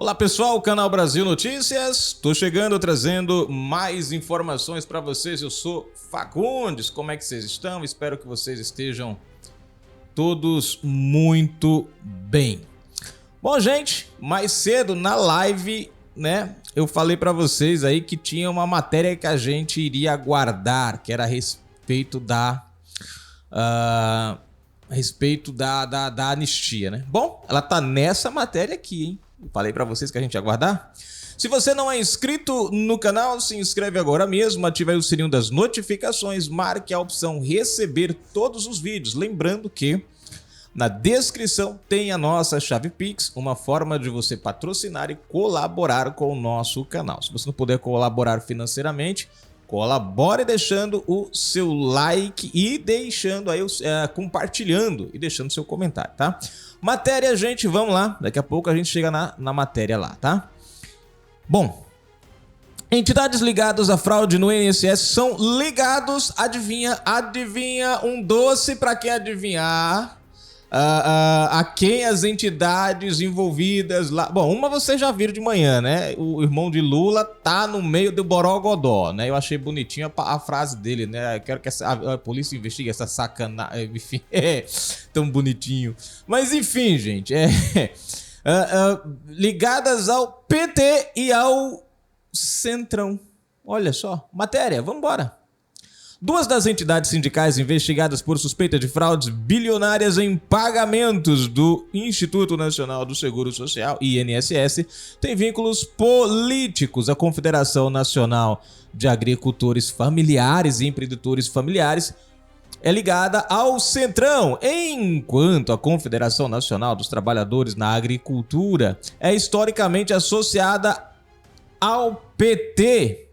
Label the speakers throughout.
Speaker 1: Olá pessoal, Canal Brasil Notícias, estou chegando trazendo mais informações para vocês. Eu sou Fagundes, como é que vocês estão? Espero que vocês estejam todos muito bem. Bom gente, mais cedo na live, né, eu falei para vocês aí que tinha uma matéria que a gente iria aguardar, que era a respeito da anistia, né? Bom, ela tá nessa matéria aqui, hein? Falei pra vocês que a gente ia aguardar. Se você não é inscrito no canal, se inscreve agora mesmo, ative aí o sininho das notificações, marque a opção receber todos os vídeos. Lembrando que na descrição tem a nossa chave Pix, uma forma de você patrocinar e colaborar com o nosso canal. Se você não puder colaborar financeiramente, colabore deixando o seu like e deixando aí, compartilhando e deixando seu comentário, tá? Matéria, gente, vamos lá. Daqui a pouco a gente chega na matéria lá, tá? Bom, entidades ligadas à fraude no INSS são ligados, adivinha, um doce para quem adivinhar. A quem as entidades envolvidas lá... Bom, uma vocês já viram de manhã, né? O irmão de Lula tá no meio do borogodó, né? Eu achei bonitinha a frase dele, né? Eu quero que a polícia investigue essa sacanagem. Enfim, tão bonitinho. Mas enfim, gente, ligadas ao PT e ao Centrão. Olha só, matéria, vamos embora. Duas das entidades sindicais investigadas por suspeita de fraudes bilionárias em pagamentos do Instituto Nacional do Seguro Social, INSS, têm vínculos políticos. A Confederação Nacional de Agricultores Familiares e Empreendedores Familiares é ligada ao Centrão, enquanto a Confederação Nacional dos Trabalhadores na Agricultura é historicamente associada ao PT.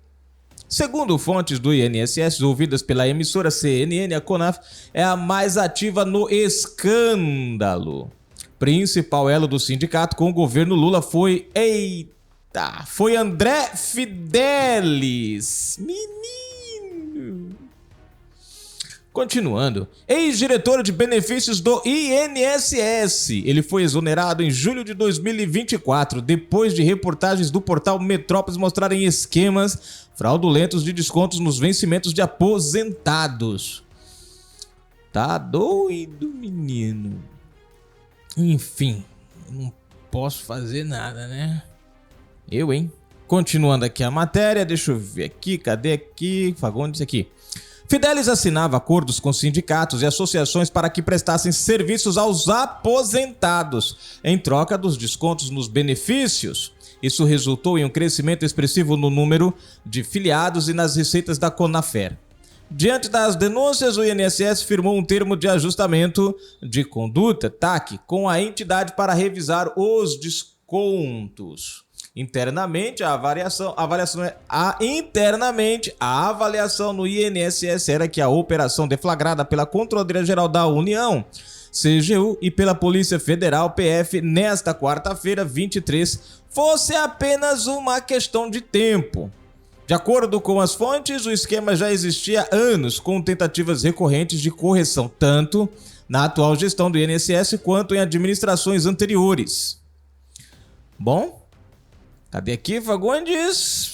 Speaker 1: Segundo fontes do INSS ouvidas pela emissora CNN, a CONAF é a mais ativa no escândalo. Principal elo do sindicato com o governo Lula foi André Fidelis. Menino. Continuando, ex-diretor de benefícios do INSS. Ele foi exonerado em julho de 2024, depois de reportagens do portal Metrópolis mostrarem esquemas fraudulentos de descontos nos vencimentos de aposentados. Tá doido, menino. Enfim, não posso fazer nada, né? Eu, hein? Continuando aqui a matéria, deixa eu ver aqui, cadê aqui? Fagundes aqui. Fidelis assinava acordos com sindicatos e associações para que prestassem serviços aos aposentados, em troca dos descontos nos benefícios. Isso resultou em um crescimento expressivo no número de filiados e nas receitas da Conafer. Diante das denúncias, o INSS firmou um termo de ajustamento de conduta, TAC, com a entidade para revisar os descontos. Internamente, a avaliação no INSS era que a operação deflagrada pela Controladoria Geral da União, CGU, e pela Polícia Federal, PF, nesta quarta-feira, 23, fosse apenas uma questão de tempo. De acordo com as fontes, o esquema já existia há anos, com tentativas recorrentes de correção, tanto na atual gestão do INSS quanto em administrações anteriores. Bom, cadê aqui, Fagundes?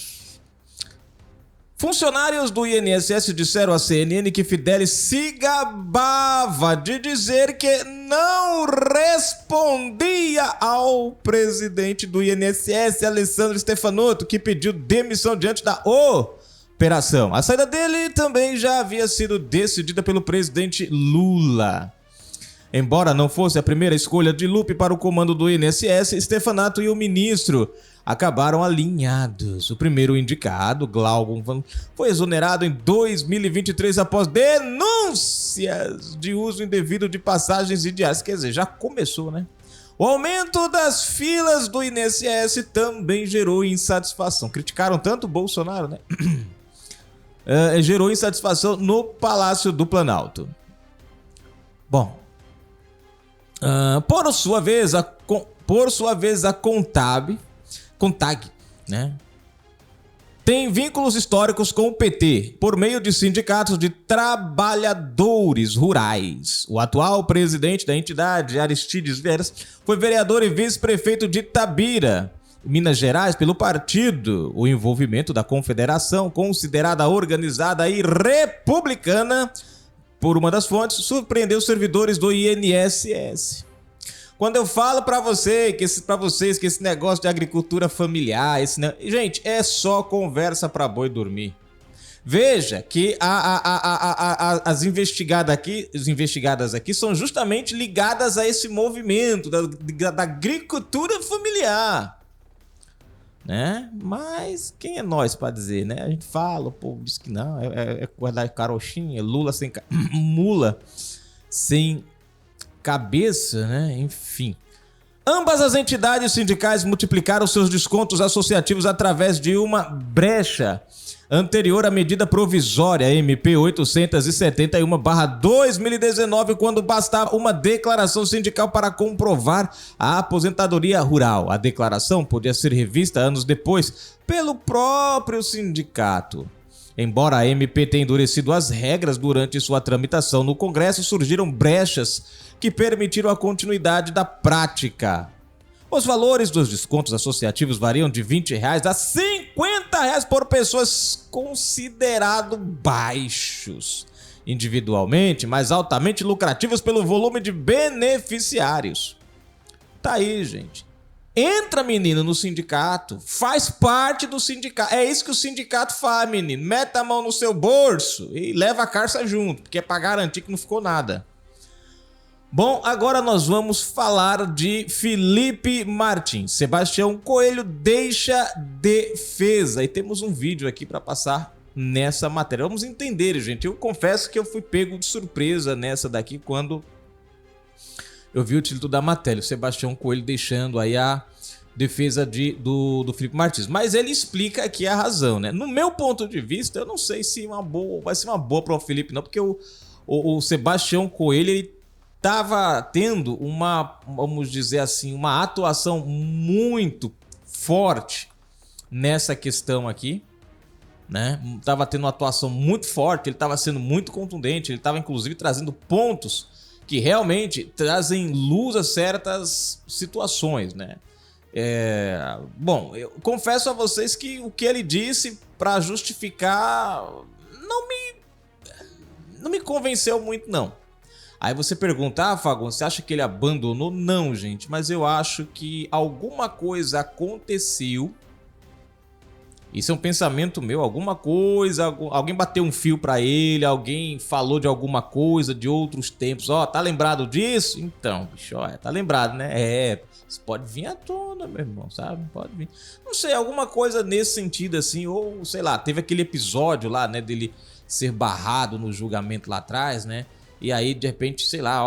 Speaker 1: Funcionários do INSS disseram à CNN que Fidelis se gabava de dizer que não respondia ao presidente do INSS, Alessandro Stefanotto, que pediu demissão diante da operação. A saída dele também já havia sido decidida pelo presidente Lula. Embora não fosse a primeira escolha de Lupe para o comando do INSS, Stefanotto e o ministro acabaram alinhados. O primeiro indicado, Glaucon, foi exonerado em 2023 após denúncias de uso indevido de passagens e diárias. Quer dizer, já começou, né? O aumento das filas do INSS também gerou insatisfação. Criticaram tanto o Bolsonaro, né? Gerou insatisfação no Palácio do Planalto. Bom, por sua vez, a CONTAG, né, tem vínculos históricos com o PT por meio de sindicatos de trabalhadores rurais. O atual presidente da entidade, Aristides Veras, foi vereador e vice-prefeito de Itabira Minas Gerais, pelo partido, o envolvimento da confederação, considerada organizada e republicana, por uma das fontes, surpreendeu os servidores do INSS. Quando eu falo para vocês que esse negócio de agricultura familiar, gente, é só conversa para boi dormir. Veja que as investigadas aqui são justamente ligadas a esse movimento da agricultura familiar, né? Mas quem é nós para dizer, né? A gente fala, o povo diz que não, é guardar carochinha, mula sem cabeça, né? Enfim. Ambas as entidades sindicais multiplicaram seus descontos associativos através de uma brecha anterior à medida provisória MP 871/2019, quando bastava uma declaração sindical para comprovar a aposentadoria rural. A declaração podia ser revista anos depois pelo próprio sindicato. Embora a MP tenha endurecido as regras durante sua tramitação no Congresso, surgiram brechas que permitiram a continuidade da prática. Os valores dos descontos associativos variam de R$20 a R$50 por pessoas considerados baixos, individualmente, mas altamente lucrativos pelo volume de beneficiários. Tá aí, gente. Entra, menino, no sindicato, faz parte do sindicato. É isso que o sindicato faz, menino. Meta a mão no seu bolso e leva a carça junto, porque é pra garantir que não ficou nada. Bom, agora nós vamos falar de Felipe Martins. Sebastião Coelho deixa defesa. E temos um vídeo aqui para passar nessa matéria. Vamos entender, gente. Eu confesso que eu fui pego de surpresa nessa daqui quando eu vi o título da matéria. O Sebastião Coelho deixando aí a defesa do Felipe Martins. Mas ele explica aqui a razão, né? No meu ponto de vista, eu não sei se vai ser uma boa para o Felipe, não. Porque o Sebastião Coelho, ele estava tendo vamos dizer assim, uma atuação muito forte nessa questão aqui, né? Estava tendo uma atuação muito forte, ele estava sendo muito contundente, ele estava inclusive trazendo pontos que realmente trazem luz a certas situações, né? Bom, eu confesso a vocês que o que ele disse para justificar não me convenceu muito, não. Aí você pergunta, Fagon, você acha que ele abandonou? Não, gente, mas eu acho que alguma coisa aconteceu. Isso é um pensamento meu, alguma coisa, alguém bateu um fio pra ele, alguém falou de alguma coisa de outros tempos. Tá lembrado disso? Então, bicho, tá lembrado, né? Isso pode vir à tona, meu irmão, sabe? Pode vir. Não sei, alguma coisa nesse sentido assim, ou sei lá, teve aquele episódio lá, né, dele ser barrado no julgamento lá atrás, né? E aí, de repente, sei lá,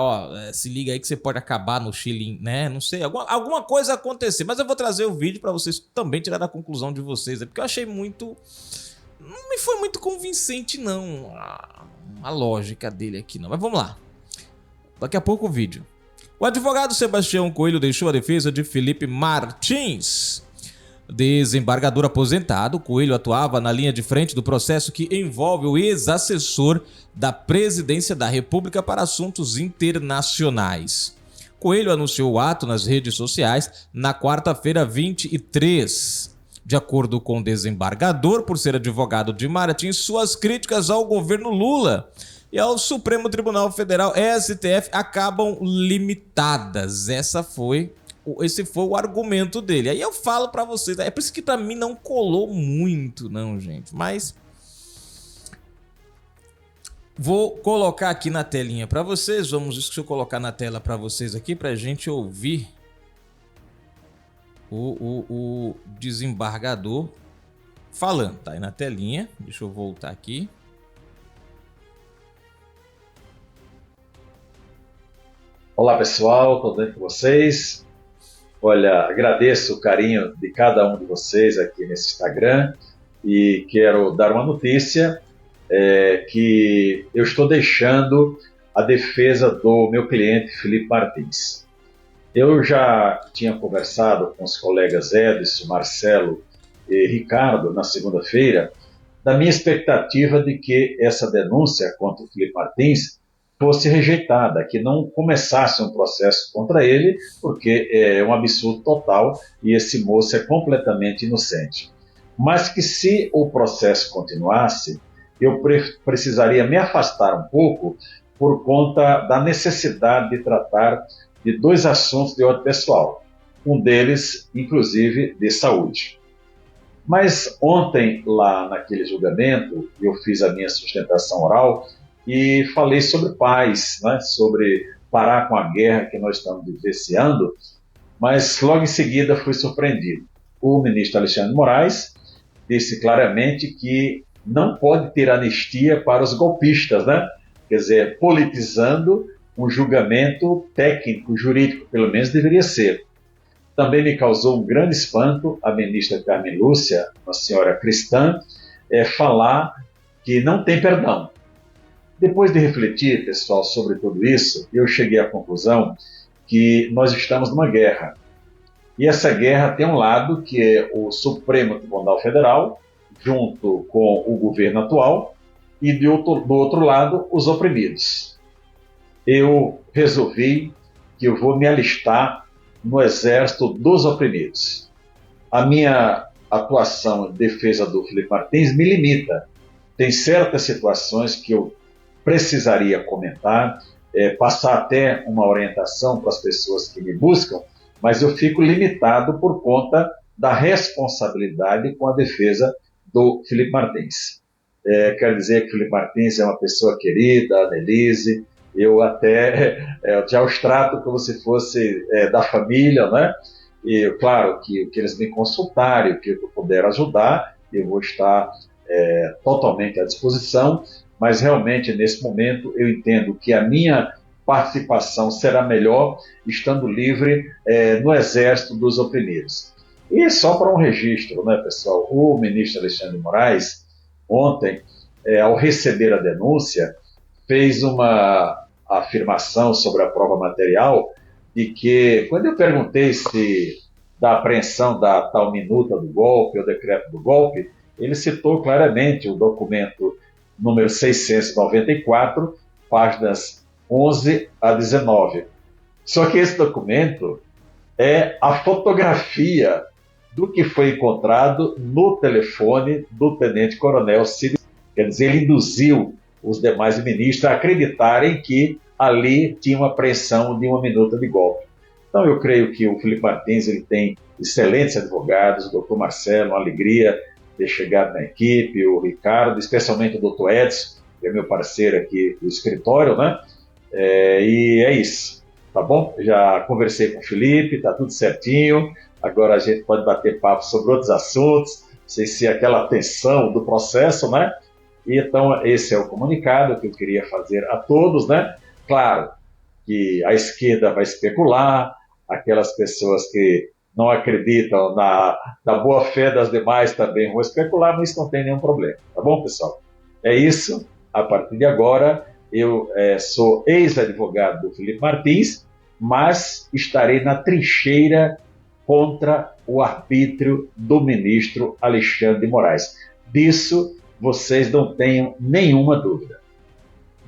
Speaker 1: se liga aí que você pode acabar no Chile, né? Não sei, alguma coisa acontecer. Mas eu vou trazer o vídeo para vocês também tirar a conclusão de vocês. Porque eu achei muito... Não me foi muito convincente, não, a lógica dele aqui, não. Mas vamos lá. Daqui a pouco o vídeo. O advogado Sebastião Coelho deixou a defesa de Felipe Martins. Desembargador aposentado, Coelho atuava na linha de frente do processo que envolve o ex-assessor da Presidência da República para assuntos internacionais. Coelho anunciou o ato nas redes sociais na quarta-feira 23. De acordo com o desembargador, por ser advogado de Martins, suas críticas ao governo Lula e ao Supremo Tribunal Federal, STF, acabam limitadas. Esse foi o argumento dele. Aí eu falo pra vocês, é por isso que pra mim não colou muito, não, gente. Mas vou colocar aqui na telinha pra vocês. Deixa eu colocar na tela pra vocês aqui pra gente ouvir o desembargador falando. Tá aí na telinha. Deixa eu voltar aqui.
Speaker 2: Olá, pessoal. Tudo bem com vocês? Olha, agradeço o carinho de cada um de vocês aqui nesse Instagram e quero dar uma notícia que eu estou deixando a defesa do meu cliente Felipe Martins. Eu já tinha conversado com os colegas Edson, Marcelo e Ricardo na segunda-feira da minha expectativa de que essa denúncia contra o Felipe Martins fosse rejeitada, que não começasse um processo contra ele, porque é um absurdo total e esse moço é completamente inocente. Mas que se o processo continuasse, eu precisaria me afastar um pouco por conta da necessidade de tratar de dois assuntos de ordem pessoal, um deles, inclusive, de saúde. Mas ontem, lá naquele julgamento, eu fiz a minha sustentação oral e falei sobre paz, né, sobre parar com a guerra que nós estamos vivenciando, mas logo em seguida fui surpreendido. O ministro Alexandre de Moraes disse claramente que não pode ter anistia para os golpistas, né? Quer dizer, politizando um julgamento técnico, jurídico, pelo menos deveria ser. Também me causou um grande espanto a ministra Carmen Lúcia, uma senhora cristã, falar que não tem perdão. Depois de refletir, pessoal, sobre tudo isso, eu cheguei à conclusão que nós estamos numa guerra. E essa guerra tem um lado que é o Supremo Tribunal Federal, junto com o governo atual, e do outro lado, os oprimidos. Eu resolvi que eu vou me alistar no exército dos oprimidos. A minha atuação em defesa do Felipe Martins me limita. Tem certas situações que eu precisaria comentar, passar até uma orientação para as pessoas que me buscam, mas eu fico limitado por conta da responsabilidade com a defesa do Felipe Martins. Quero dizer que o Felipe Martins é uma pessoa querida, a Annelise, eu até já os trato como se fosse da família, né? E claro que eles me consultarem, o que eu puder ajudar, eu vou estar totalmente à disposição, mas realmente nesse momento eu entendo que a minha participação será melhor estando livre no exército dos oprimidos. E só para um registro, né, pessoal, o ministro Alexandre de Moraes, ontem, ao receber a denúncia, fez uma afirmação sobre a prova material de que, quando eu perguntei se da apreensão da tal minuta do golpe, ou decreto do golpe, ele citou claramente o documento número 694, páginas 11 a 19. Só que esse documento é a fotografia do que foi encontrado no telefone do tenente-coronel Cid. Quer dizer, ele induziu os demais ministros a acreditarem que ali tinha uma apreensão de uma minuta de golpe. Então eu creio que o Felipe Martins ele tem excelentes advogados, o doutor Marcelo, uma alegria ter chegado na equipe, o Ricardo, especialmente o doutor Edson, que é meu parceiro aqui do escritório, né? E é isso, tá bom? Já conversei com o Felipe, tá tudo certinho, agora a gente pode bater papo sobre outros assuntos, não sei se é aquela tensão do processo, né? E então esse é o comunicado que eu queria fazer a todos, né? Claro que a esquerda vai especular, aquelas pessoas que não acreditam na boa-fé das demais também vão especular, mas isso não tem nenhum problema, tá bom, pessoal? É isso, a partir de agora eu sou ex-advogado do Felipe Martins, mas estarei na trincheira contra o arbítrio do ministro Alexandre de Moraes. Disso vocês não tenham nenhuma dúvida.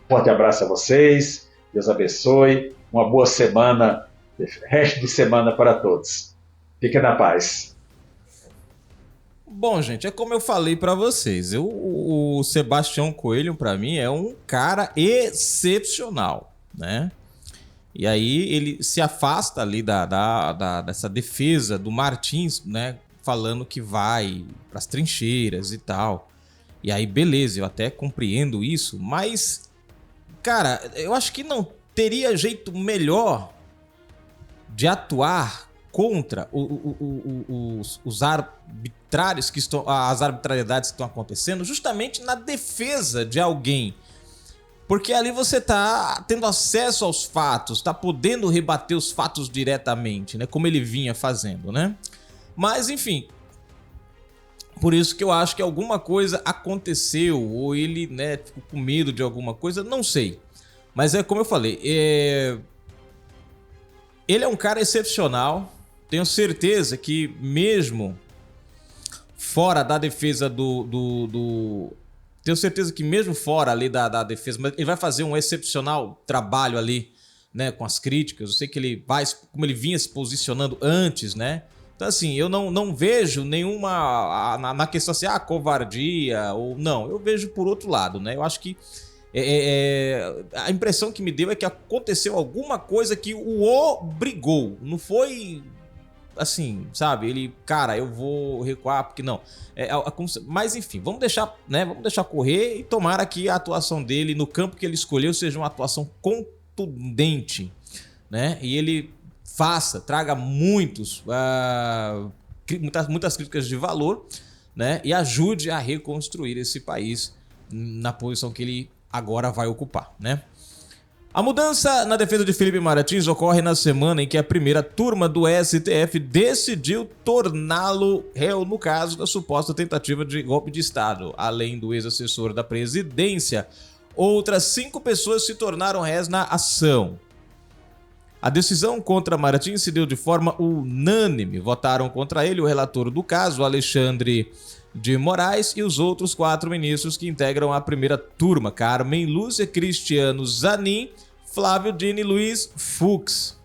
Speaker 2: Um forte abraço a vocês, Deus abençoe, uma boa semana, resto de semana para todos. Fiquem na paz.
Speaker 1: Bom, gente, é como eu falei pra vocês. O Sebastião Coelho, pra mim, é um cara excepcional, né? E aí ele se afasta ali dessa defesa do Martins, né? Falando que vai pras trincheiras e tal. E aí, beleza, eu até compreendo isso, mas, cara, eu acho que não teria jeito melhor de atuar contra os arbitrários que estão, as arbitrariedades que estão acontecendo, justamente na defesa de alguém. Porque ali você tá tendo acesso aos fatos, tá podendo rebater os fatos diretamente, né? Como ele vinha fazendo, né? Mas, enfim, por isso que eu acho que alguma coisa aconteceu, ou ele, né, ficou com medo de alguma coisa, não sei. Mas é como eu falei, ele é um cara excepcional. Tenho certeza que mesmo fora da defesa do tenho certeza que mesmo fora ali da defesa, ele vai fazer um excepcional trabalho ali, né, com as críticas. Eu sei que ele vai, como ele vinha se posicionando antes, né? Então, assim, eu não vejo nenhuma na questão assim, covardia ou não. Eu vejo por outro lado, né? Eu acho que a impressão que me deu é que aconteceu alguma coisa que o obrigou. Não foi assim, sabe? Ele, cara, eu vou recuar porque não. Mas enfim, vamos deixar, né? Vamos deixar correr e tomara que a atuação dele no campo que ele escolheu seja uma atuação contundente, né? E ele traga muitas críticas de valor, né? E ajude a reconstruir esse país na posição que ele agora vai ocupar, né? A mudança na defesa de Felipe Martins ocorre na semana em que a primeira turma do STF decidiu torná-lo réu no caso da suposta tentativa de golpe de Estado. Além do ex-assessor da presidência, outras 5 pessoas se tornaram réus na ação. A decisão contra Martins se deu de forma unânime. Votaram contra ele o relator do caso, Alexandre de Moraes, e os outros 4 ministros que integram a primeira turma, Carmen Lúcia, Cristiano Zanin, Flávio Dino e Luiz Fux.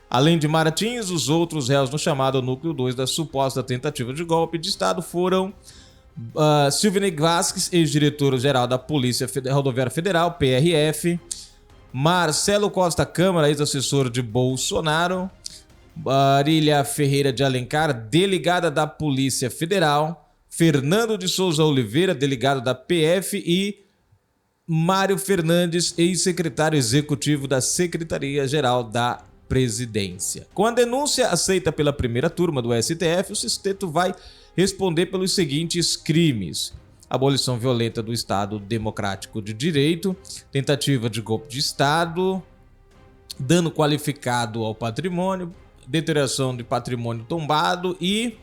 Speaker 1: Além de Martins, os outros réus no chamado núcleo 2 da suposta tentativa de golpe de Estado foram Silvio Vasquez, ex-diretor-geral da Polícia Rodoviária Federal, PRF, Marcelo Costa Câmara, ex-assessor de Bolsonaro, Marília Ferreira de Alencar, delegada da Polícia Federal, Fernando de Souza Oliveira, delegado da PF, e Mário Fernandes, ex-secretário executivo da Secretaria-Geral da Presidência. Com a denúncia aceita pela primeira turma do STF, o sexteto vai responder pelos seguintes crimes: abolição violenta do Estado Democrático de Direito, tentativa de golpe de Estado, dano qualificado ao patrimônio, deterioração de patrimônio tombado e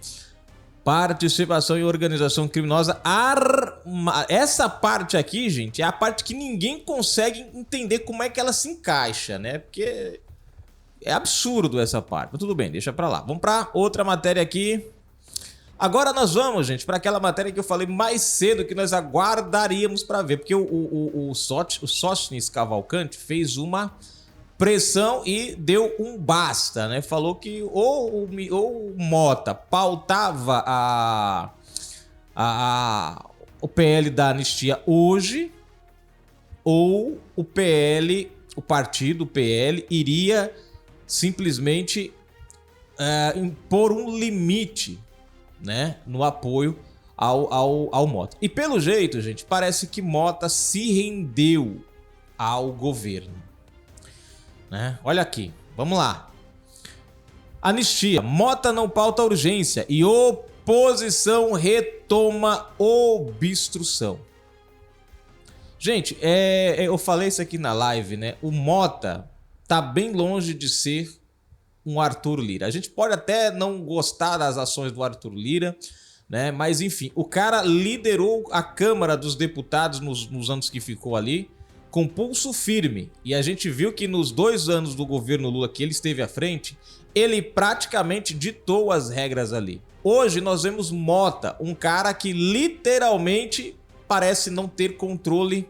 Speaker 1: participação em organização criminosa armada. Essa parte aqui, gente, é a parte que ninguém consegue entender como é que ela se encaixa, né? Porque é absurdo essa parte. Mas tudo bem, deixa pra lá. Vamos pra outra matéria aqui. Agora nós vamos, gente, para aquela matéria que eu falei mais cedo que nós aguardaríamos para ver. Porque o Sóstenes Cavalcante fez uma pressão e deu um basta, né? Falou que ou o Mota pautava o PL da anistia hoje, ou o PL, o partido, o PL, iria simplesmente impor um limite, né, no apoio ao Mota. E pelo jeito, gente, parece que Mota se rendeu ao governo, né? Olha aqui, vamos lá. Anistia. Mota não pauta urgência e oposição retoma obstrução. Gente, eu falei isso aqui na live, né? O Mota tá bem longe de ser um Arthur Lira. A gente pode até não gostar das ações do Arthur Lira, né? Mas enfim, o cara liderou a Câmara dos Deputados nos anos que ficou ali com pulso firme. E a gente viu que nos 2 anos do governo Lula que ele esteve à frente, ele praticamente ditou as regras ali. Hoje nós vemos Mota, um cara que literalmente parece não ter controle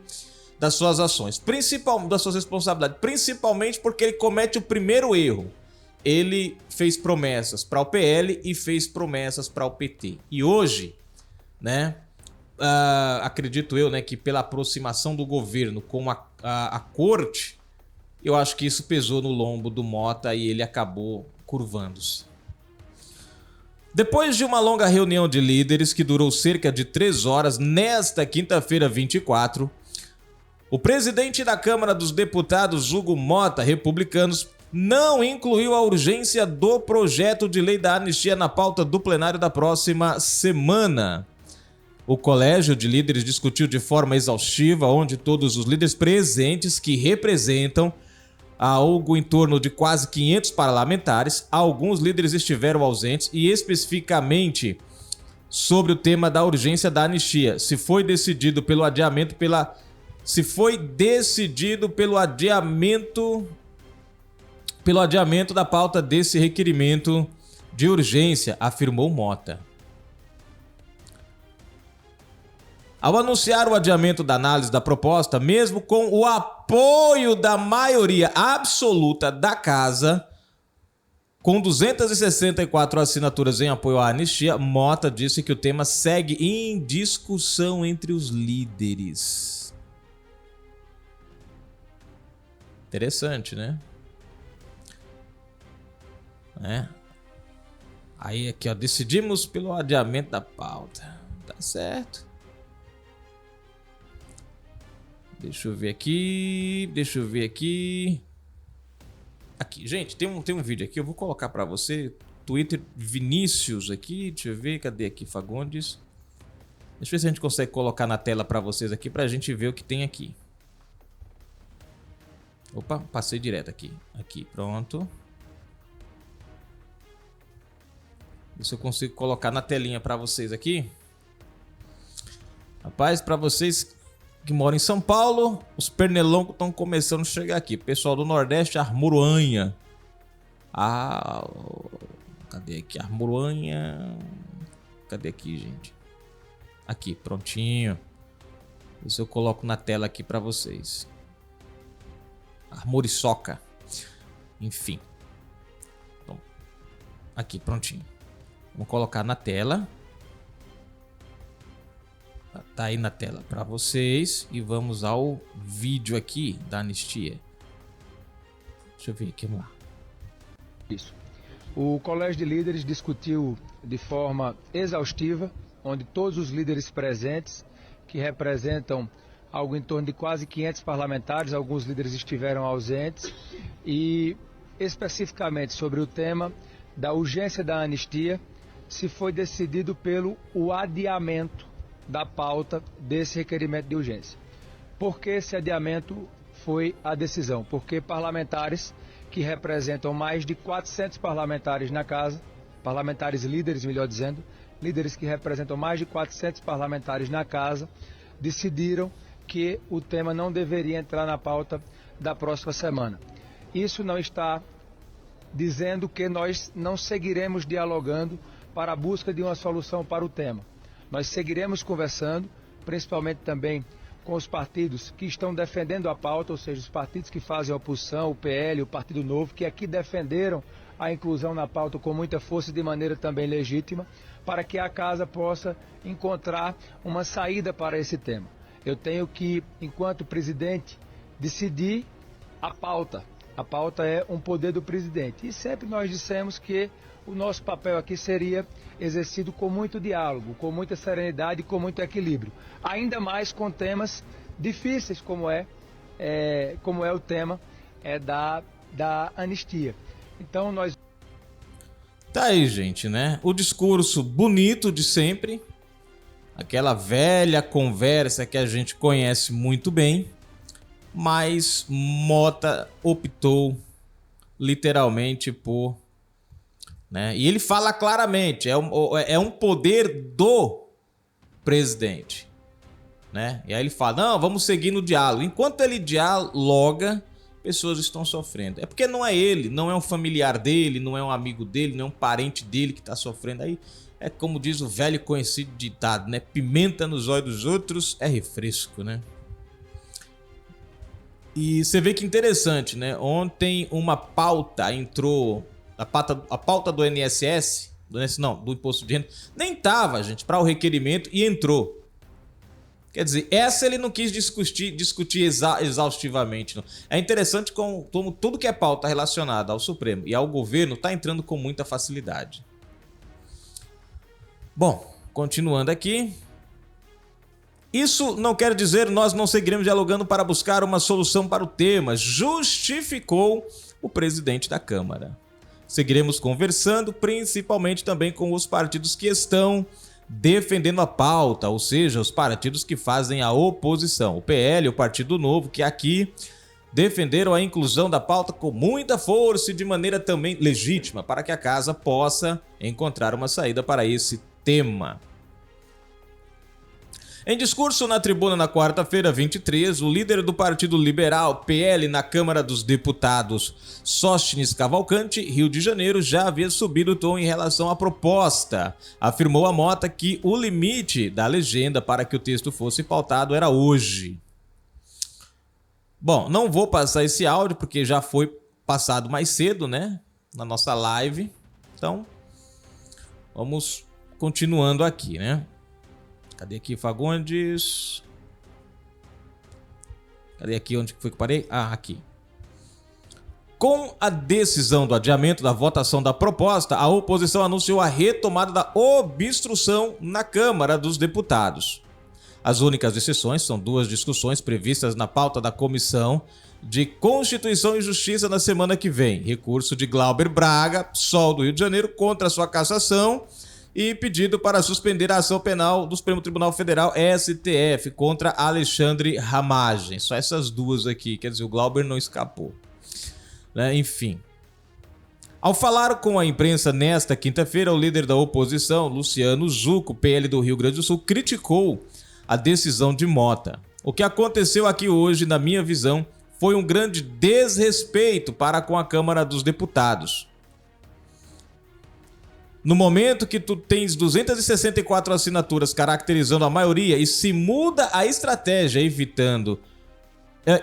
Speaker 1: das suas ações, principalmente das suas responsabilidades, principalmente porque ele comete o primeiro erro. Ele fez promessas para o PL e fez promessas para o PT. E hoje, né, acredito eu, né, que pela aproximação do governo com a corte, eu acho que isso pesou no lombo do Mota e ele acabou curvando-se. Depois de uma longa reunião de líderes que durou cerca de 3 horas, nesta quinta-feira 24, o presidente da Câmara dos Deputados, Hugo Mota, republicanos, não incluiu a urgência do projeto de lei da anistia na pauta do plenário da próxima semana. O colégio de líderes discutiu de forma exaustiva, onde todos os líderes presentes, que representam algo em torno de quase 500 parlamentares, alguns líderes estiveram ausentes, e especificamente sobre o tema da urgência da anistia, se foi decidido pelo adiamento da pauta desse requerimento de urgência, afirmou Mota. Ao anunciar o adiamento da análise da proposta, mesmo com o apoio da maioria absoluta da Casa, com 264 assinaturas em apoio à anistia, Mota disse que o tema segue em discussão entre os líderes. Interessante, né? Aí aqui, ó, decidimos pelo adiamento da pauta. Tá certo. Deixa eu ver aqui. Aqui, gente, tem um vídeo aqui, eu vou colocar pra você. Twitter Vinícius aqui, deixa eu ver, cadê aqui, Fagundes? Deixa eu ver se a gente consegue colocar na tela pra vocês aqui, pra gente ver o que tem aqui. Opa, passei direto aqui. Aqui, pronto. Ver se eu consigo colocar na telinha pra vocês aqui. Rapaz, pra vocês que moram em São Paulo, os pernilongos estão começando a chegar aqui. Pessoal do Nordeste, Armuruanha. Cadê aqui? Armuruanha. Cadê aqui, gente? Aqui, prontinho. Isso eu coloco na tela aqui pra vocês. Armuriçoca. Enfim. Então, aqui, prontinho. Vamos colocar na tela. Tá aí na tela para vocês. E vamos ao vídeo aqui da anistia. Deixa eu ver aqui, vamos lá.
Speaker 3: Isso. O Colégio de Líderes discutiu de forma exaustiva, onde todos os líderes presentes, que representam algo em torno de quase 500 parlamentares, alguns líderes estiveram ausentes, e especificamente sobre o tema da urgência da anistia, se foi decidido pelo adiamento da pauta desse requerimento de urgência. Por que esse adiamento foi a decisão? Porque parlamentares que representam mais de 400 parlamentares na casa, parlamentares líderes, melhor dizendo, líderes que representam mais de 400 parlamentares na casa, decidiram que o tema não deveria entrar na pauta da próxima semana. Isso não está dizendo que nós não seguiremos dialogando para a busca de uma solução para o tema. Nós seguiremos conversando, principalmente também com os partidos que estão defendendo a pauta, ou seja, os partidos que fazem a oposição, o PL, o Partido Novo, que aqui defenderam a inclusão na pauta com muita força e de maneira também legítima, para que a Casa possa encontrar uma saída para esse tema. Eu tenho que, enquanto presidente, decidir a pauta. A pauta é um poder do presidente. E sempre nós dissemos que o nosso papel aqui seria exercido com muito diálogo, com muita serenidade e com muito equilíbrio. Ainda mais com temas difíceis como é o tema da anistia. Então nós...
Speaker 1: Tá aí, gente, né? O discurso bonito de sempre. Aquela velha conversa que a gente conhece muito bem. Mas Mota optou literalmente por... né? E ele fala claramente, é um poder do presidente. Né? E aí ele fala, não, vamos seguir no diálogo. Enquanto ele dialoga, pessoas estão sofrendo. É porque não é ele, não é um familiar dele, não é um amigo dele, não é um parente dele que está sofrendo. Aí é como diz o velho conhecido ditado, né? Pimenta nos olhos dos outros é refresco, né? E você vê que interessante, né? Ontem uma pauta entrou, a pauta do INSS, do Imposto de Renda, nem tava, gente, para o requerimento e entrou. Quer dizer, essa ele não quis discutir exaustivamente. Não. É interessante como tudo que é pauta relacionada ao Supremo e ao governo está entrando com muita facilidade. Bom, continuando aqui. Isso não quer dizer nós não seguiremos dialogando para buscar uma solução para o tema, justificou o presidente da Câmara. Seguiremos conversando, principalmente também com os partidos que estão defendendo a pauta, ou seja, os partidos que fazem a oposição. O PL, o Partido Novo, que aqui defenderam a inclusão da pauta com muita força e de maneira também legítima, para que a Casa possa encontrar uma saída para esse tema. Em discurso na tribuna na quarta-feira, 23, o líder do Partido Liberal, PL, na Câmara dos Deputados, Sóstenes Cavalcante, Rio de Janeiro, já havia subido o tom em relação à proposta. Afirmou a Mota que o limite da legenda para que o texto fosse pautado era hoje. Bom, não vou passar esse áudio porque já foi passado mais cedo, né? Na nossa live. Então, vamos continuando aqui, né? Cadê aqui, Fagundes? Cadê aqui? Onde foi que eu parei? Ah, aqui. Com a decisão do adiamento da votação da proposta, a oposição anunciou a retomada da obstrução na Câmara dos Deputados. As únicas exceções são 2 discussões previstas na pauta da Comissão de Constituição e Justiça na semana que vem. Recurso de Glauber Braga, PSOL do Rio de Janeiro, contra sua cassação e pedido para suspender a ação penal do Supremo Tribunal Federal, STF, contra Alexandre Ramagem. Só essas 2 aqui, quer dizer, o Glauber não escapou. Né? Enfim. Ao falar com a imprensa nesta quinta-feira, o líder da oposição, Luciano Zucco, PL do Rio Grande do Sul, criticou a decisão de Mota. O que aconteceu aqui hoje, na minha visão, foi um grande desrespeito para com a Câmara dos Deputados. No momento que tu tens 264 assinaturas caracterizando a maioria e se muda a estratégia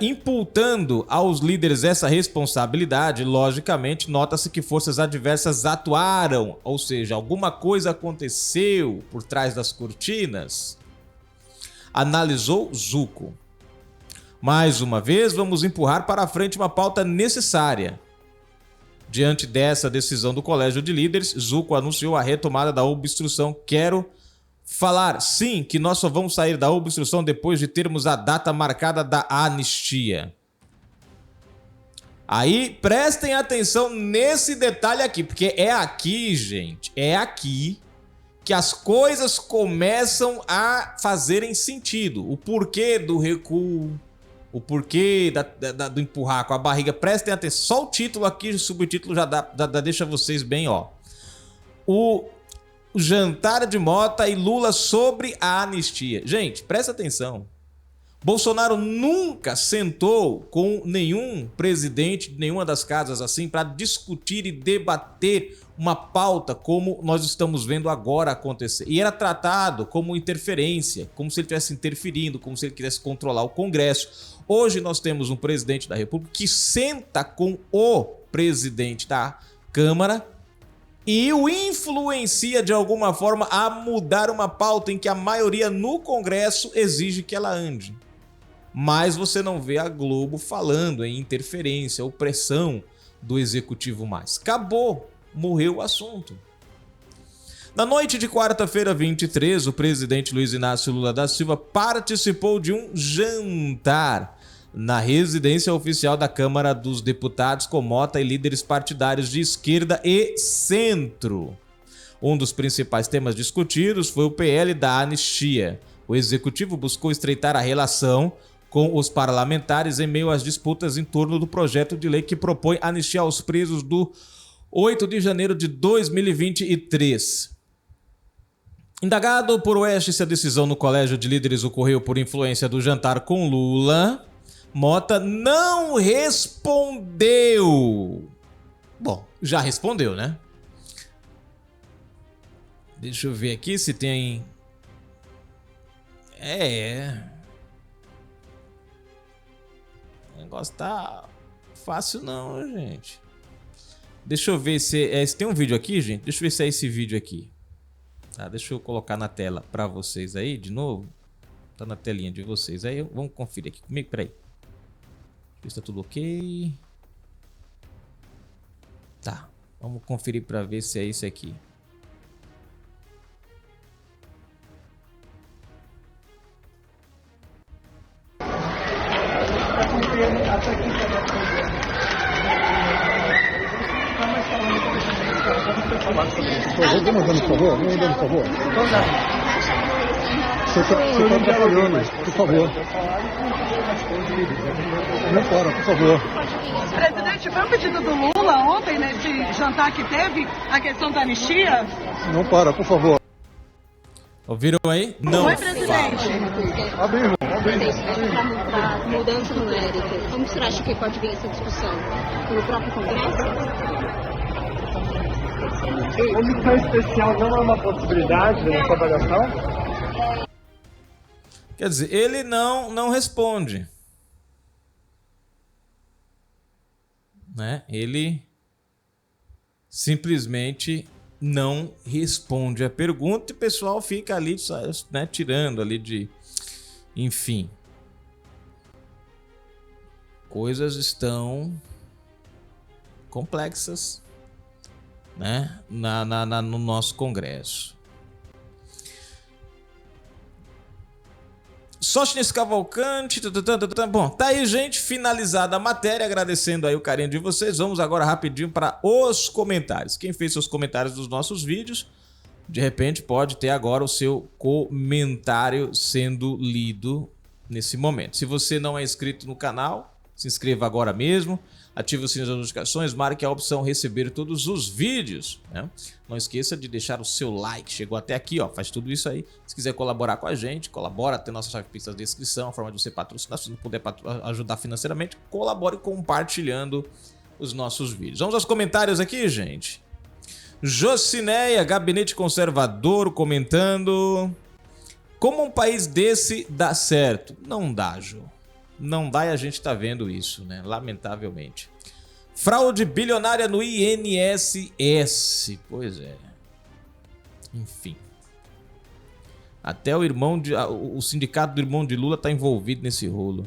Speaker 1: imputando aos líderes essa responsabilidade, logicamente nota-se que forças adversas atuaram, ou seja, alguma coisa aconteceu por trás das cortinas, analisou Zucco. Mais uma vez, vamos empurrar para a frente uma pauta necessária. Diante dessa decisão do Colégio de Líderes, Zucco anunciou a retomada da obstrução. Quero falar, sim, que nós só vamos sair da obstrução depois de termos a data marcada da anistia. Aí, prestem atenção nesse detalhe aqui, porque é aqui, gente, é aqui que as coisas começam a fazerem sentido. O porquê do recuo, o porquê do empurrar com a barriga. Prestem atenção, só o título aqui, o subtítulo já deixa vocês bem, ó. O jantar de Mota e Lula sobre a anistia. Gente, presta atenção. Bolsonaro nunca sentou com nenhum presidente de nenhuma das casas assim para discutir e debater uma pauta como nós estamos vendo agora acontecer. E era tratado como interferência, como se ele estivesse interferindo, como se ele quisesse controlar o Congresso. Hoje nós temos um presidente da República que senta com o presidente da Câmara e o influencia de alguma forma a mudar uma pauta em que a maioria no Congresso exige que ela ande. Mas você não vê a Globo falando em interferência ou pressão do executivo mais. Acabou, morreu o assunto. Na noite de quarta-feira, 23, o presidente Luiz Inácio Lula da Silva participou de um jantar na residência oficial da Câmara dos Deputados com Mota e líderes partidários de esquerda e centro. Um dos principais temas discutidos foi o PL da anistia. O executivo buscou estreitar a relação com os parlamentares em meio às disputas em torno do projeto de lei que propõe anistiar os presos do 8 de janeiro de 2023. Indagado por Oeste se a decisão no Colégio de Líderes ocorreu por influência do jantar com Lula, Mota não respondeu. Bom, já respondeu, né? Deixa eu ver aqui se tem... O negócio tá fácil não, gente. Deixa eu ver se tem um vídeo aqui, gente. Deixa eu ver se é esse vídeo aqui. Tá, deixa eu colocar na tela pra vocês aí de novo. Tá na telinha de vocês aí. Vamos conferir aqui comigo, peraí. Ver se tá tudo ok. Tá, vamos conferir pra ver se é isso aqui.
Speaker 4: Por favor. Você está atrapalhando, por favor. Não para, por favor.
Speaker 5: Presidente, foi um pedido do Lula ontem, nesse jantar que teve, a questão da anistia?
Speaker 4: Não para, por favor.
Speaker 1: Ouviram aí? Não.
Speaker 5: Oi, presidente.
Speaker 6: Para mudança numérica, como você acha que pode vir essa discussão? No próprio Congresso?
Speaker 4: Comissão especial não é uma possibilidade nessa avaliação?
Speaker 1: Quer dizer, ele não responde. Né? Ele simplesmente não responde a pergunta e o pessoal fica ali, né, tirando ali de... Enfim. Coisas estão complexas, né, no nosso Congresso. Sóstenes Cavalcante, bom, tá aí, gente, finalizada a matéria, agradecendo aí o carinho de vocês. Vamos agora rapidinho para os comentários. Quem fez seus comentários dos nossos vídeos, de repente pode ter agora o seu comentário sendo lido nesse momento. Se você não é inscrito no canal, se inscreva agora mesmo, ative o sininho das notificações, marque a opção receber todos os vídeos, né? Não esqueça de deixar o seu like, chegou até aqui, ó, faz tudo isso aí. Se quiser colaborar com a gente, colabora, tem nossa chave Pix na descrição, a forma de você patrocinar, se não puder ajudar financeiramente, colabore compartilhando os nossos vídeos. Vamos aos comentários aqui, gente. Jocineia, Gabinete Conservador, comentando: como um país desse dá certo? Não dá, Jô. Não dá, e a gente tá vendo isso, né? Lamentavelmente. Fraude bilionária no INSS. Pois é. Enfim. Até o sindicato do irmão de Lula tá envolvido nesse rolo.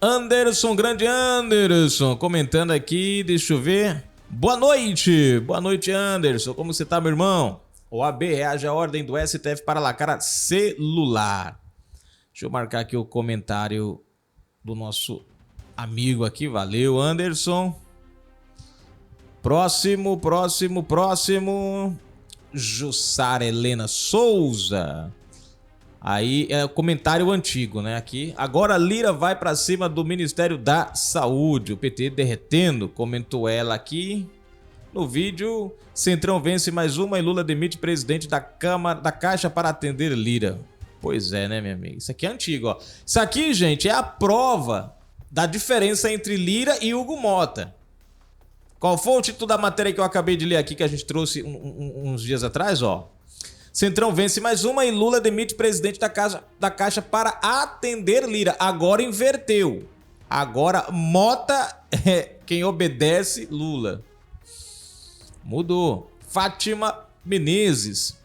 Speaker 1: Anderson, grande Anderson, comentando aqui, deixa eu ver. Boa noite. Boa noite, Anderson. Como você tá, meu irmão? OAB reage à ordem do STF para lacrar celular. Deixa eu marcar aqui o comentário do nosso amigo aqui. Valeu, Anderson. Próximo. Jussara Helena Souza. Aí é o comentário antigo, né? Aqui. Agora Lira vai para cima do Ministério da Saúde. O PT derretendo. Comentou ela aqui no vídeo. Centrão vence mais uma e Lula demite presidente da Caixa para atender Lira. Pois é, né, minha amiga? Isso aqui é antigo, ó. Isso aqui, gente, é a prova da diferença entre Lira e Hugo Mota. Qual foi o título da matéria que eu acabei de ler aqui, que a gente trouxe uns dias atrás, ó? Centrão vence mais uma e Lula demite presidente da Caixa para atender Lira. Agora inverteu. Agora Mota é quem obedece Lula. Mudou. Fátima Menezes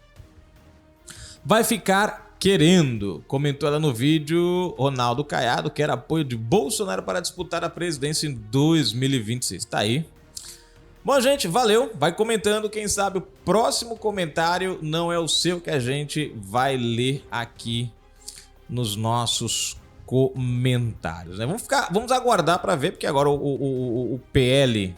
Speaker 1: vai ficar querendo, comentou ela no vídeo. Ronaldo Caiado quer apoio de Bolsonaro para disputar a presidência em 2026. Tá aí. Bom, gente, valeu. Vai comentando, quem sabe o próximo comentário não é o seu que a gente vai ler aqui nos nossos comentários, né? Vamos aguardar para ver, porque agora o PL,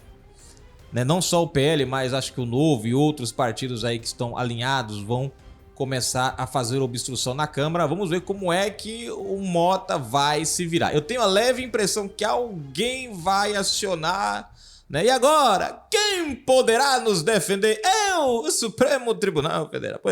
Speaker 1: né? Não só o PL, mas acho que o Novo e outros partidos aí que estão alinhados vão começar a fazer obstrução na Câmara. Vamos ver como é que o Mota vai se virar. Eu tenho a leve impressão que alguém vai acionar, né? E agora, quem poderá nos defender? Eu, o Supremo Tribunal Federal. Pois